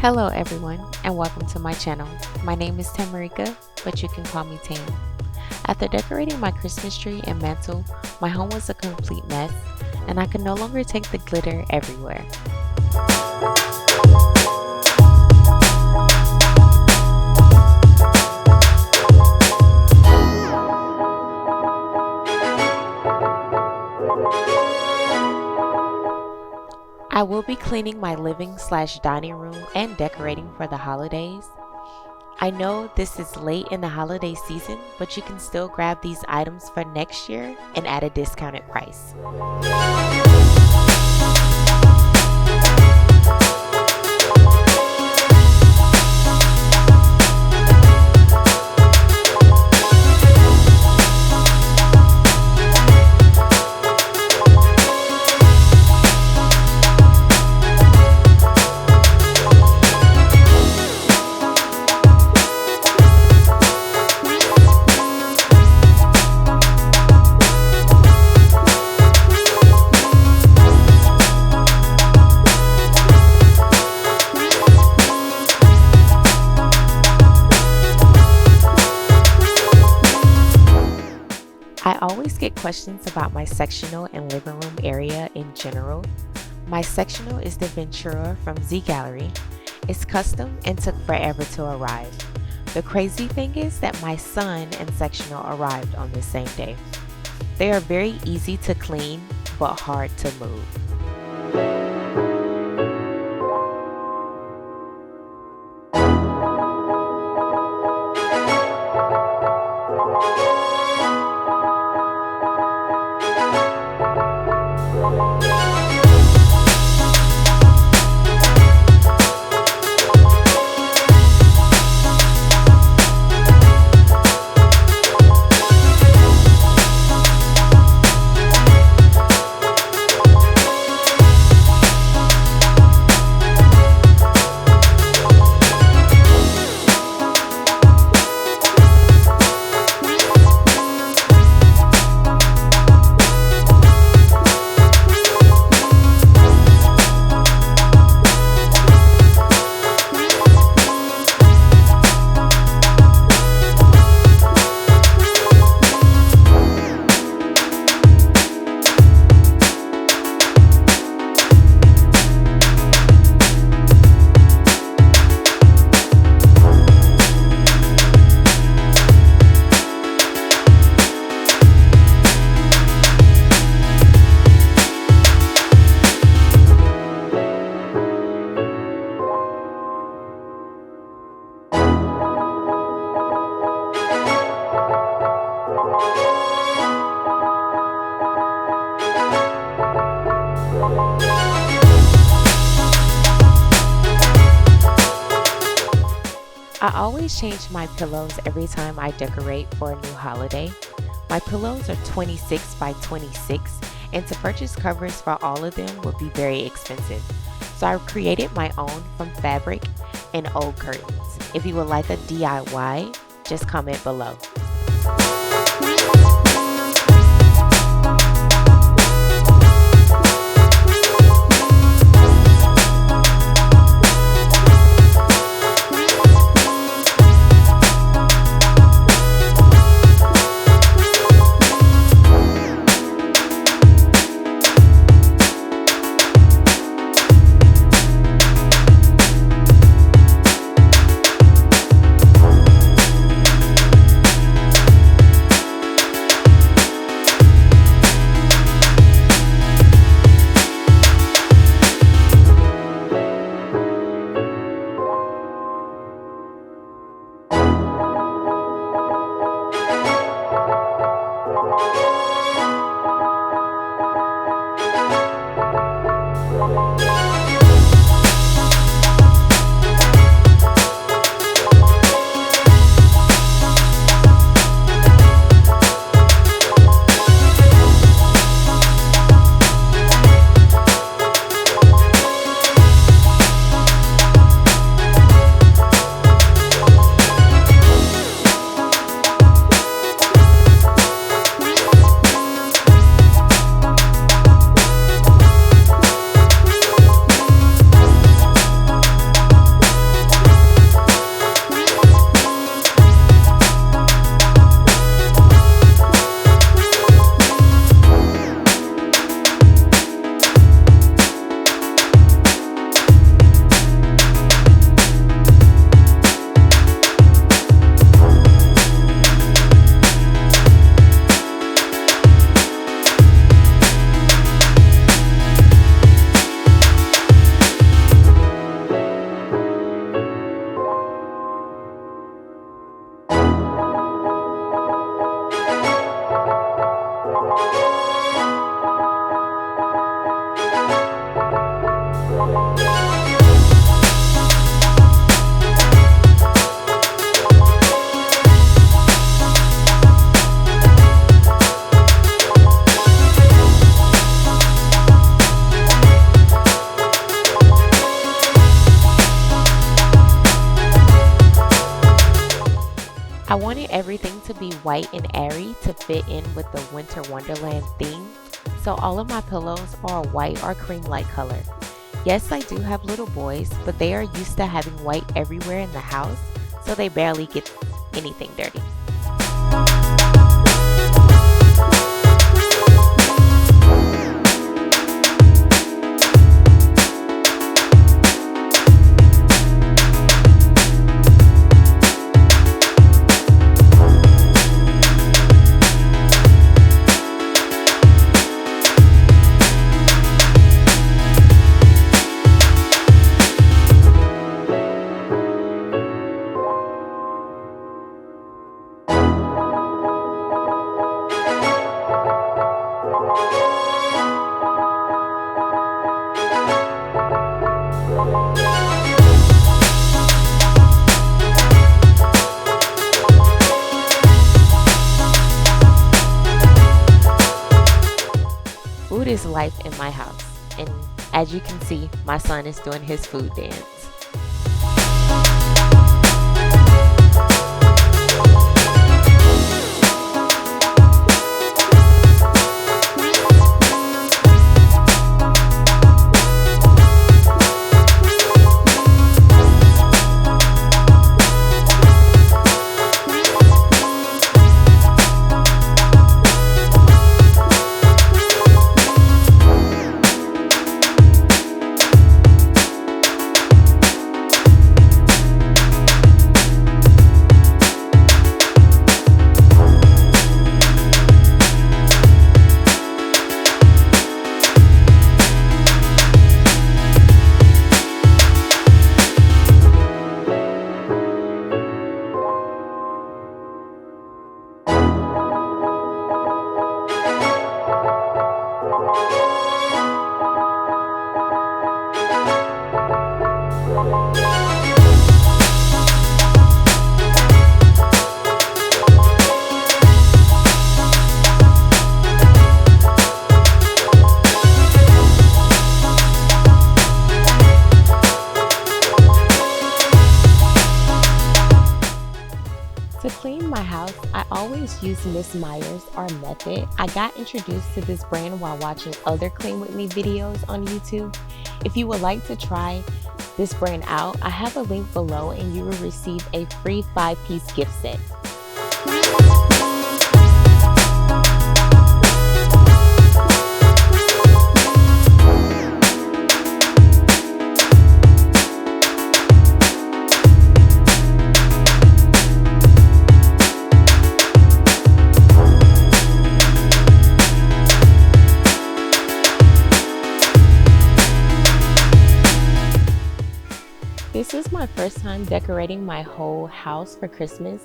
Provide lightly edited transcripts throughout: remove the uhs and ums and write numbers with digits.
Hello everyone and welcome to my channel. My name is Tamarika, but you can call me Tam. After decorating my Christmas tree and mantle, my home was a complete mess and I could no longer take the glitter everywhere. I will be cleaning my living/dining room and decorating for the holidays. I know this is late in the holiday season, but you can still grab these items for next year and at a discounted price. I always get questions about my sectional and living room area in general. My sectional is the Ventura from Z Gallery. It's custom and took forever to arrive. The crazy thing is that my son and sectional arrived on the same day. They are very easy to clean, but hard to move. I always change my pillows every time I decorate for a new holiday. My pillows are 26 by 26 and to purchase covers for all of them would be very expensive. So I created my own from fabric and old curtains. If you would like a DIY, just comment below. everything to be white and airy to fit in with the winter wonderland theme, so all of my pillows are a white or cream-like color. Yes, I do have little boys, but they are used to having white everywhere in the house, so they barely get anything dirty. Food is life in my house, and as you can see, my son is doing his food dance. To clean my house, I always use Miss Meyer's or Method. I got introduced to this brand while watching other Clean With Me videos on YouTube. If you would like to try this brand out, I have a link below and you will receive a free 5-piece gift set. This is my first time decorating my whole house for Christmas,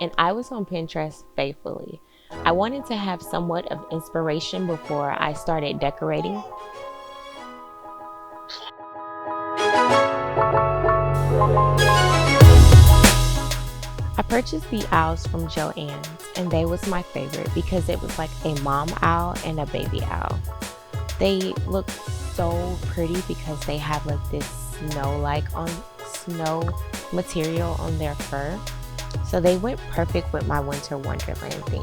and I was on Pinterest faithfully. I wanted to have somewhat of inspiration before I started decorating. I purchased the owls from Joann's, and they was my favorite because it was like a mom owl and a baby owl. They look so pretty because they have like this snow material on their fur, so they went perfect with my winter wonderland theme.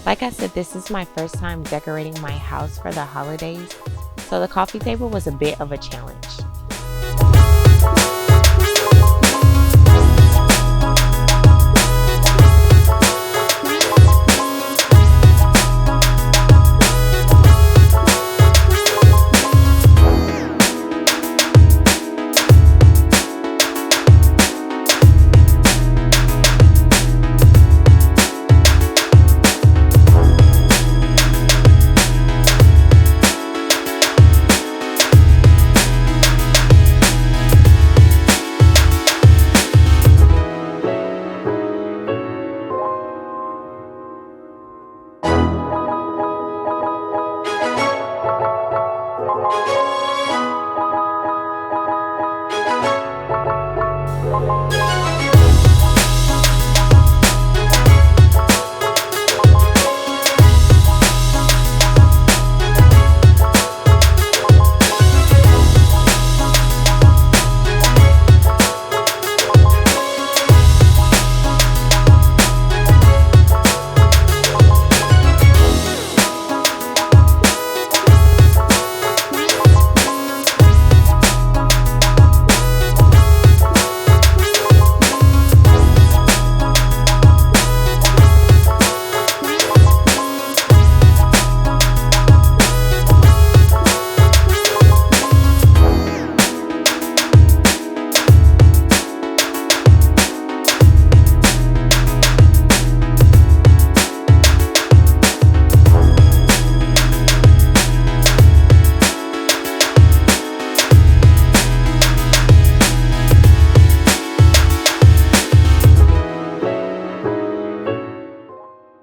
Like I said, this is my first time decorating my house for the holidays, so the coffee table was a bit of a challenge.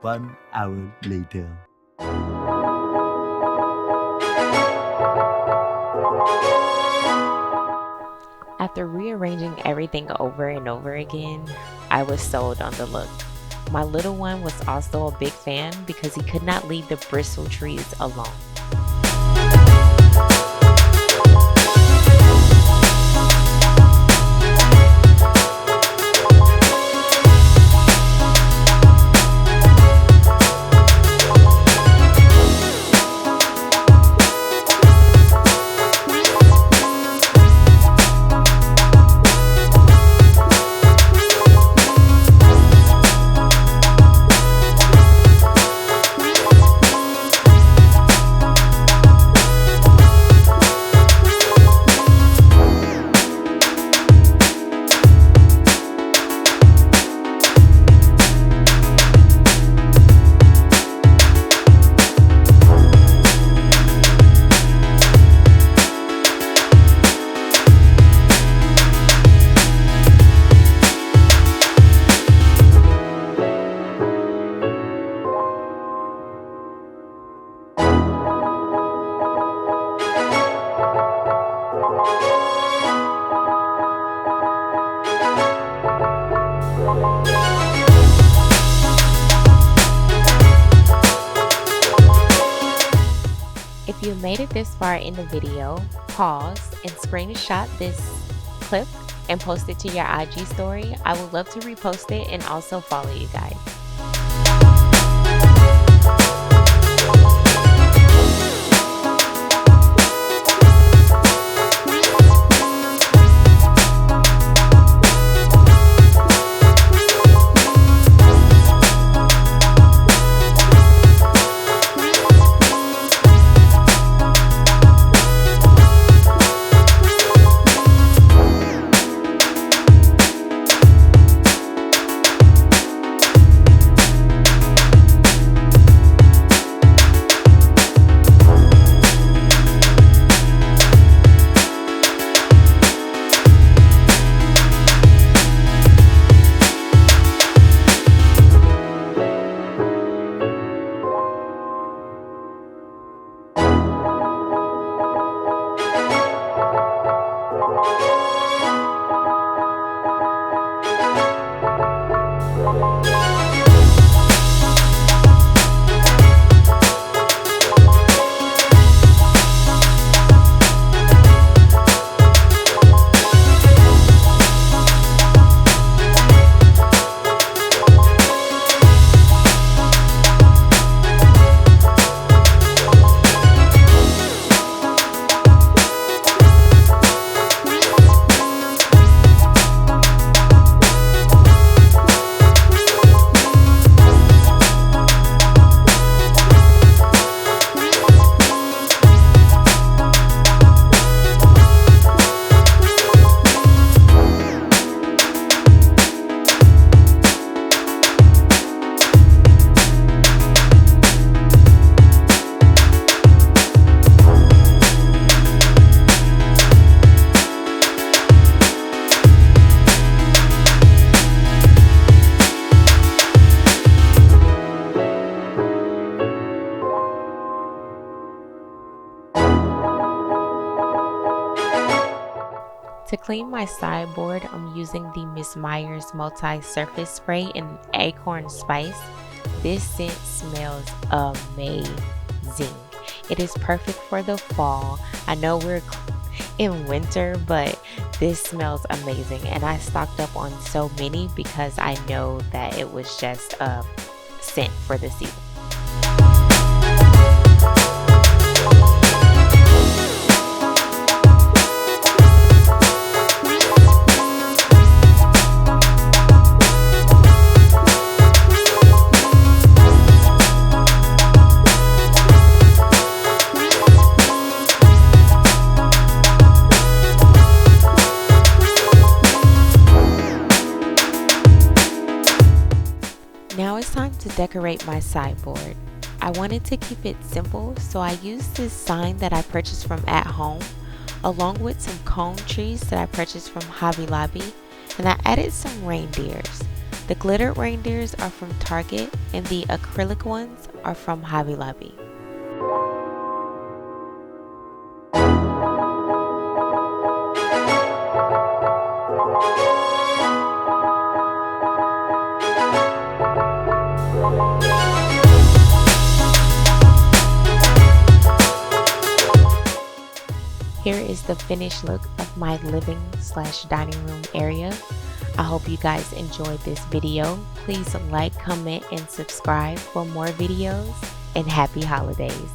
1 hour later. After rearranging everything over and over again, I was sold on the look. My little one was also a big fan because he could not leave the bristle trees alone. If you made it this far in the video, pause and screenshot this clip and post it to your IG story. I would love to repost it and also follow you guys. To clean my sideboard, I'm using the Miss Meyer's multi-surface spray in acorn spice. This scent smells amazing. It is perfect for the fall. I know we're in winter, but this smells amazing, and I stocked up on so many because I know that it was just a scent for the season. Now it's time to decorate my sideboard. I wanted to keep it simple, so I used this sign that I purchased from At Home, along with some cone trees that I purchased from Hobby Lobby, and I added some reindeers. The glittered reindeers are from Target and the acrylic ones are from Hobby Lobby. Here is the finished look of my living/dining room area. I hope you guys enjoyed this video. Please like, comment, and subscribe for more videos, and happy holidays.